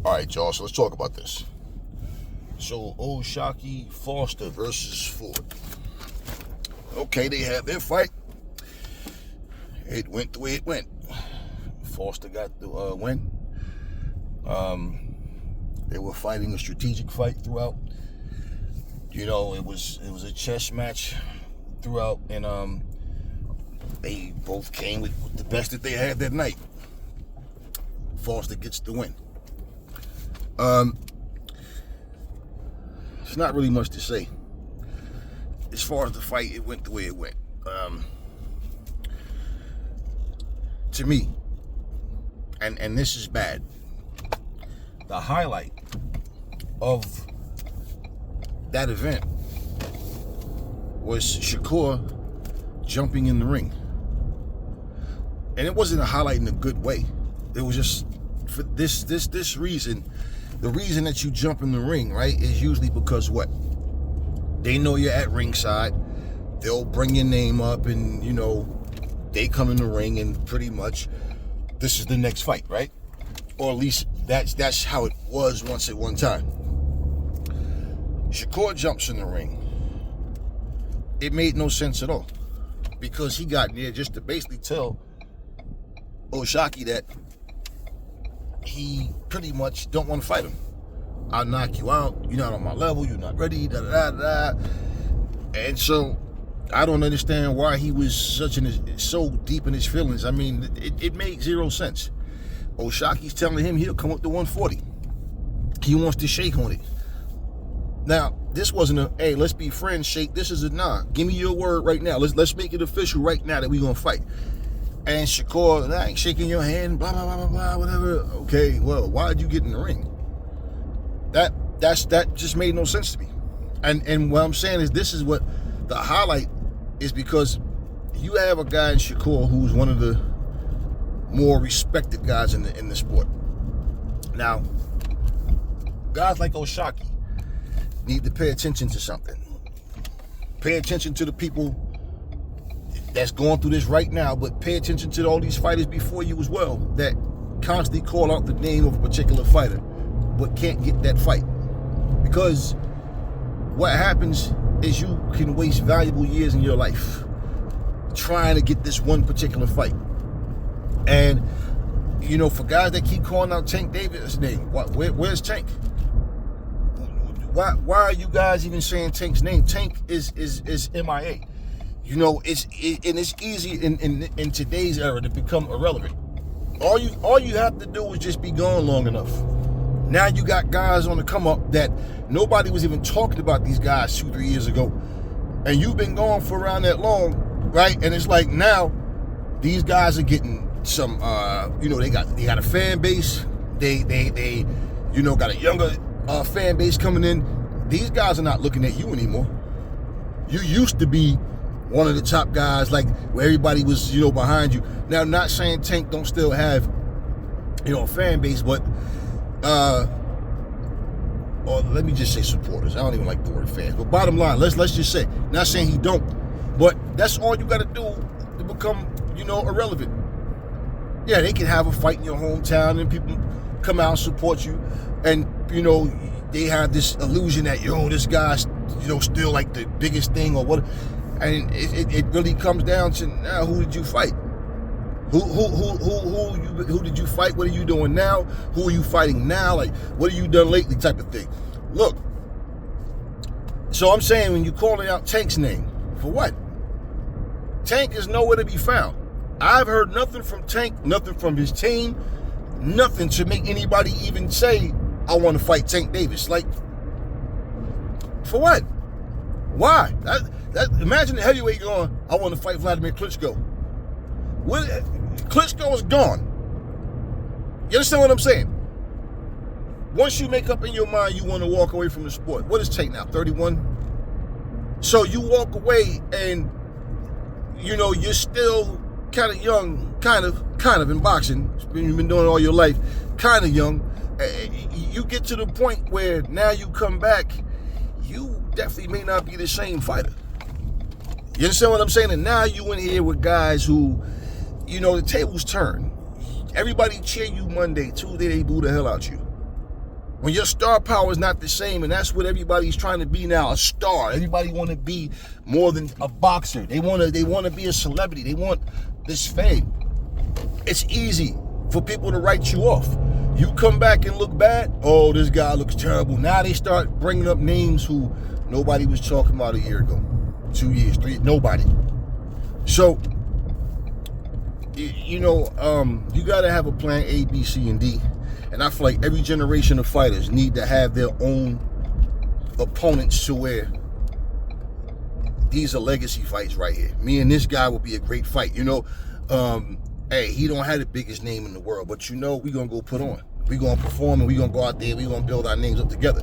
All right, y'all, so let's talk about this. So, old Shaqur Foster versus Ford. Okay, they had their fight. It went the way it went. Foster got the win. They were fighting a strategic fight throughout. You know, it was a chess match throughout, and they both came with the best that they had that night. Foster gets the win. It's not really much to say. As far as the fight, it went the way it went. To me, and this is bad, the highlight of that event was Shaqur jumping in the ring. And it wasn't a highlight in a good way. It was just for this reason. The reason that you jump in the ring, right, is usually because what? They know you're at ringside. They'll bring your name up, and you know, they come in the ring, and pretty much this is the next fight, right? Or at least that's how it was once at one time. Shaqur jumps in the ring. It made no sense at all, because he got in there just to basically tell Shaqur that he pretty much don't want to fight him. I'll knock you out. You're not on my level. You're not ready. Da da da da. And so I don't understand why he was so deep in his feelings. I mean, it made zero sense. Shaqur's telling him he'll come up to 140. He wants to shake on it. Now, this wasn't a, hey, let's be friends shake. This is a, nah, give me your word right now. Let's make it official right now that we're going to fight. And Shaqur, I ain't shaking your hand, blah, blah, blah, blah, blah, whatever. Okay, well, why'd you get in the ring? That just made no sense to me. And what I'm saying is, this is what the highlight is, because you have a guy in Shaqur who's one of the more respected guys in the sport. Now, guys like Shaqur need to pay attention to something. Pay attention to the people that's going through this right now, but pay attention to all these fighters before you as well that constantly call out the name of a particular fighter but can't get that fight. Because what happens is you can waste valuable years in your life trying to get this one particular fight. And you know, for guys that keep calling out Tank Davis' name, where's Tank? Why are you guys even saying Tank's name? Tank is MIA. You know, and it's easy in today's era to become irrelevant. All you have to do is just be gone long enough. Now you got guys on the come up that nobody was even talking about these guys 2-3 years ago, and you've been gone for around that long, right? And it's like now these guys are getting some, you know, they got a fan base. They you know, got a younger fan base coming in. These guys are not looking at you anymore. You used to be one of the top guys, like where everybody was, you know, behind you. Now, not saying Tank don't still have, you know, a fan base, but or let me just say supporters. I don't even like the word fans, but bottom line, let's just say, not saying he don't, but that's all you got to do to become, you know, irrelevant. Yeah, they can have a fight in your hometown and people come out and support you, and you know, they have this illusion that, yo, this guy's, you know, still like the biggest thing or what. And it really comes down to, now, who did you fight? Who did you fight? What are you doing now? Who are you fighting now? Like, what have you done lately? Type of thing. Look, so I'm saying, when you're calling out Tank's name, for what? Tank is nowhere to be found. I've heard nothing from Tank, nothing from his team, nothing to make anybody even say, I want to fight Tank Davis. Like, for what? Why? Imagine the heavyweight going, I want to fight Vladimir Klitschko. Klitschko is gone. You understand what I'm saying? Once you make up in your mind you want to walk away from the sport, what is Tank now, 31? So you walk away and, you know, you're still kind of young, kind of in boxing. You've been doing it all your life, kind of young. You get to the point where now you come back, you definitely may not be the same fighter. You understand what I'm saying? And now you in here with guys who, you know, the tables turn. Everybody cheer you Monday, Tuesday they boo the hell out you. When your star power is not the same, and that's what everybody's trying to be now, a star. Everybody want to be more than a boxer. They want to be a celebrity. They want this fame. It's easy for people to write you off. You come back and look bad, oh, this guy looks terrible. Now they start bringing up names who nobody was talking about a year ago, 2 years, 3 years, nobody. So, you got to have a plan A, B, C, and D. And I feel like every generation of fighters need to have their own opponents to where these are legacy fights right here. Me and this guy will be a great fight. Hey, he don't have the biggest name in the world, but we're going to go put on. We're going to perform, and we're going to go out there, we're going to build our names up together.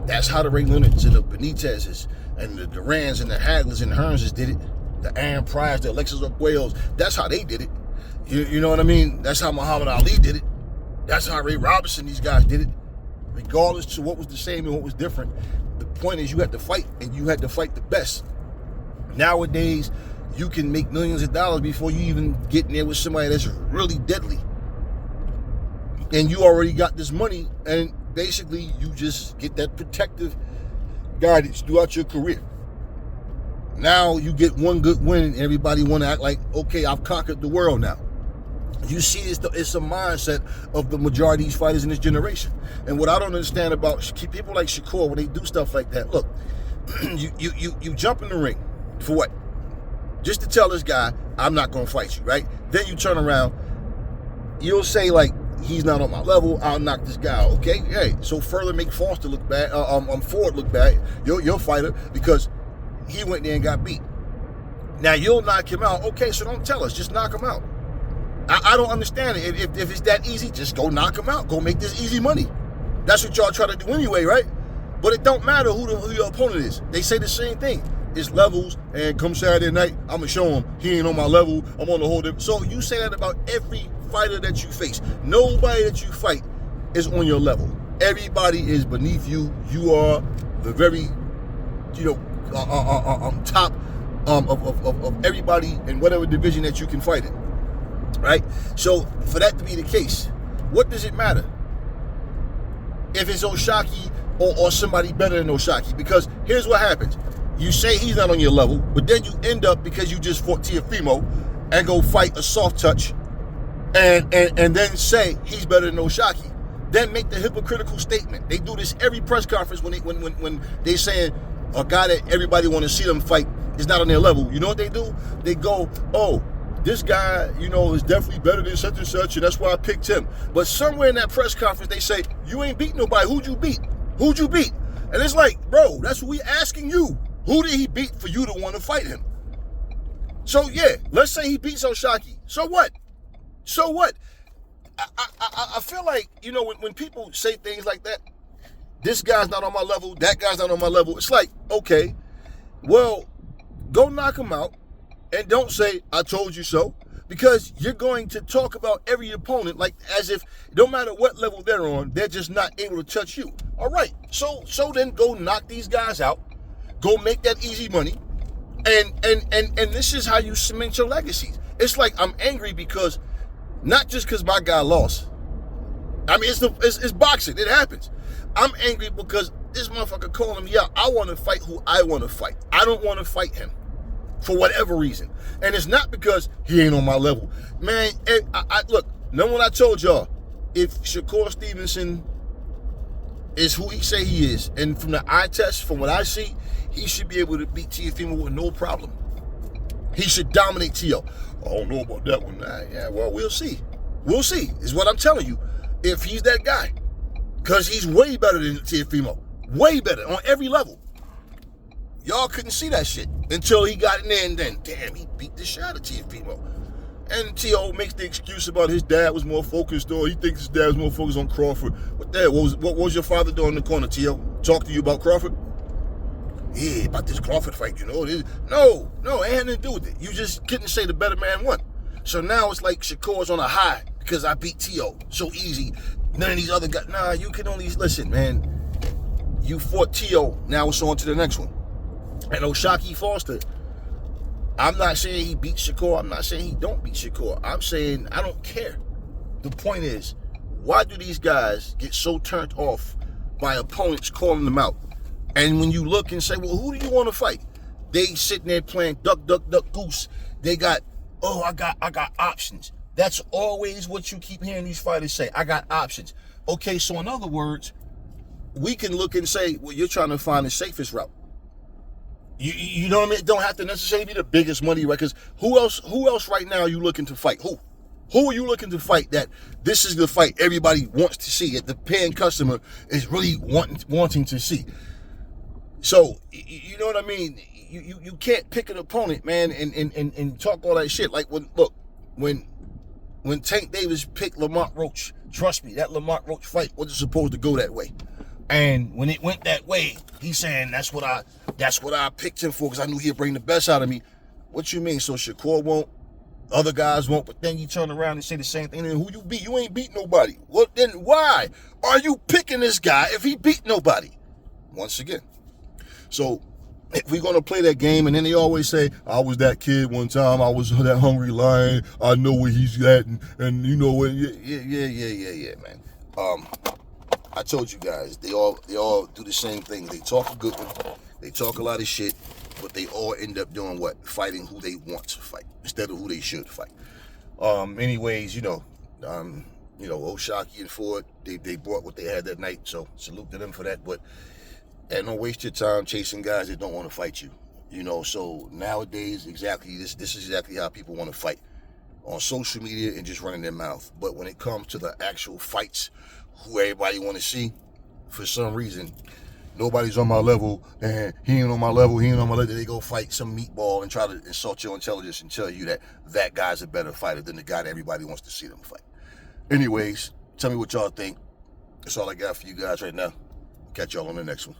That's how the Ray Leonards and the Benitezes and the Durans and the Haglers and the Hearnses did it. The Aaron Pryor's, the Alexis Arguellos, that's how they did it. You know what I mean? That's how Muhammad Ali did it. That's how Ray Robinson, these guys did it. Regardless to what was the same and what was different, the point is you had to fight, and you had to fight the best. Nowadays, you can make millions of dollars before you even get in there with somebody that's really deadly. And you already got this money, and basically you just get that protective guidance throughout your career. Now you get one good win, and everybody want to act like, okay, I've conquered the world now. You see, it's a mindset of the majority of these fighters in this generation. And what I don't understand about people like Shaqur, when they do stuff like that, look, you jump in the ring for what? Just to tell this guy, I'm not going to fight you, right? Then you turn around, you'll say, like, he's not on my level, I'll knock this guy out, okay? Hey, so further make Foster look bad, Ford look bad, your fighter, because he went there and got beat. Now, you'll knock him out, okay, so don't tell us, just knock him out. I don't understand it. If it's that easy, just go knock him out. Go make this easy money. That's what y'all try to do anyway, right? But it don't matter who your opponent is. They say the same thing. It's levels, and come Saturday night, I'm going to show him he ain't on my level. I'm on the whole different. So you say that about every fighter that you face. Nobody that you fight is on your level. Everybody is beneath you. You are the very, top of everybody in whatever division that you can fight in. Right? So for that to be the case, what does it matter if it's O'Shaquie or somebody better than O'Shaquie? Because here's what happens. You say he's not on your level, but then you end up, because you just fought Teofimo, and go fight a soft touch and then say he's better than O'Shaquie. Then make the hypocritical statement. They do this every press conference when they saying a guy that everybody want to see them fight is not on their level. You know what they do? They go, oh, this guy, is definitely better than such and such, and that's why I picked him. But somewhere in that press conference, they say, you ain't beat nobody. Who'd you beat? Who'd you beat? And it's like, bro, that's what we asking you. Who did he beat for you to want to fight him? So, yeah, let's say he beats O'Shaquie. So what? So what? I feel like, when people say things like that, this guy's not on my level, that guy's not on my level, it's like, okay, well, go knock him out. And don't say, I told you so, because you're going to talk about every opponent like as if no matter what level they're on, they're just not able to touch you. All right, so then go knock these guys out, go make that easy money, and this is how you cement your legacies. It's like I'm angry because, not just because my guy lost. I mean, it's boxing, it happens. I'm angry because this motherfucker calling me out. I want to fight who I want to fight. I don't want to fight him. For whatever reason. And it's not because he ain't on my level. Man, look, remember what I told y'all? If Shaqur Stevenson is who he say he is, and from the eye test, from what I see, he should be able to beat Teofimo with no problem. He should dominate Teo. I don't know about that one. Yeah, well, we'll see. We'll see, is what I'm telling you. If he's that guy. Because he's way better than Teofimo. Way better on every level. Y'all couldn't see that shit until he got in there, and then, damn, he beat the shit out of Teofimo. And Teo makes the excuse about his dad was more focused, or he thinks his dad was more focused on Crawford. What the hell? What was your father doing in the corner, Teo? Talk to you about Crawford? Yeah, about this Crawford fight, No, it had nothing to do with it. You just couldn't say the better man won. So now it's like Shakur's on a high because I beat Teo so easy. None of these other guys. Nah, you can only listen, man. You fought Teo. Now it's on to the next one. And O'Shaquie Foster, I'm not saying he beat Shaqur. I'm not saying he don't beat Shaqur. I'm saying I don't care. The point is, why do these guys get so turned off by opponents calling them out. And when you look and say, well, who do you want to fight? They sitting there playing duck, duck, duck, goose. They got, oh, I got options. That's always what you keep hearing these fighters say. I got options. Okay, so in other words, we can look and say, well, you're trying to find the safest route. You know what I mean? It don't have to necessarily be the biggest money records. Who else right now are you looking to fight? Who are you looking to fight that this is the fight everybody wants to see, that the paying customer is really wanting to see? So, you know what I mean? You can't pick an opponent, man, and talk all that shit. Like, when Tank Davis picked Lamont Roach, trust me, that Lamont Roach fight wasn't supposed to go that way. And when it went that way, he's saying that's what I picked him for, because I knew he'd bring the best out of me. What you mean? So Shaqur won't, other guys won't, but then you turn around and say the same thing. And who you beat? You ain't beat nobody. Well, then why are you picking this guy if he beat nobody? Once again. So if we're gonna play that game, and then they always say, I was that kid one time, I was that hungry lion, I know where he's at, and you know what? Yeah, man. I told you guys, they all do the same thing. They talk a good one, they talk a lot of shit, but they all end up doing what? Fighting who they want to fight instead of who they should fight. Anyways, old Shaqur and Ford, they brought what they had that night, so salute to them for that. But don't waste your time chasing guys that don't want to fight you. So nowadays, this is exactly how people want to fight. On social media and just running their mouth. But when it comes to the actual fights, who everybody want to see, for some reason, nobody's on my level, and he ain't on my level, they go fight some meatball and try to insult your intelligence and tell you that guy's a better fighter than the guy that everybody wants to see them fight. Anyways, tell me what y'all think. That's all I got for you guys right now. Catch y'all on the next one.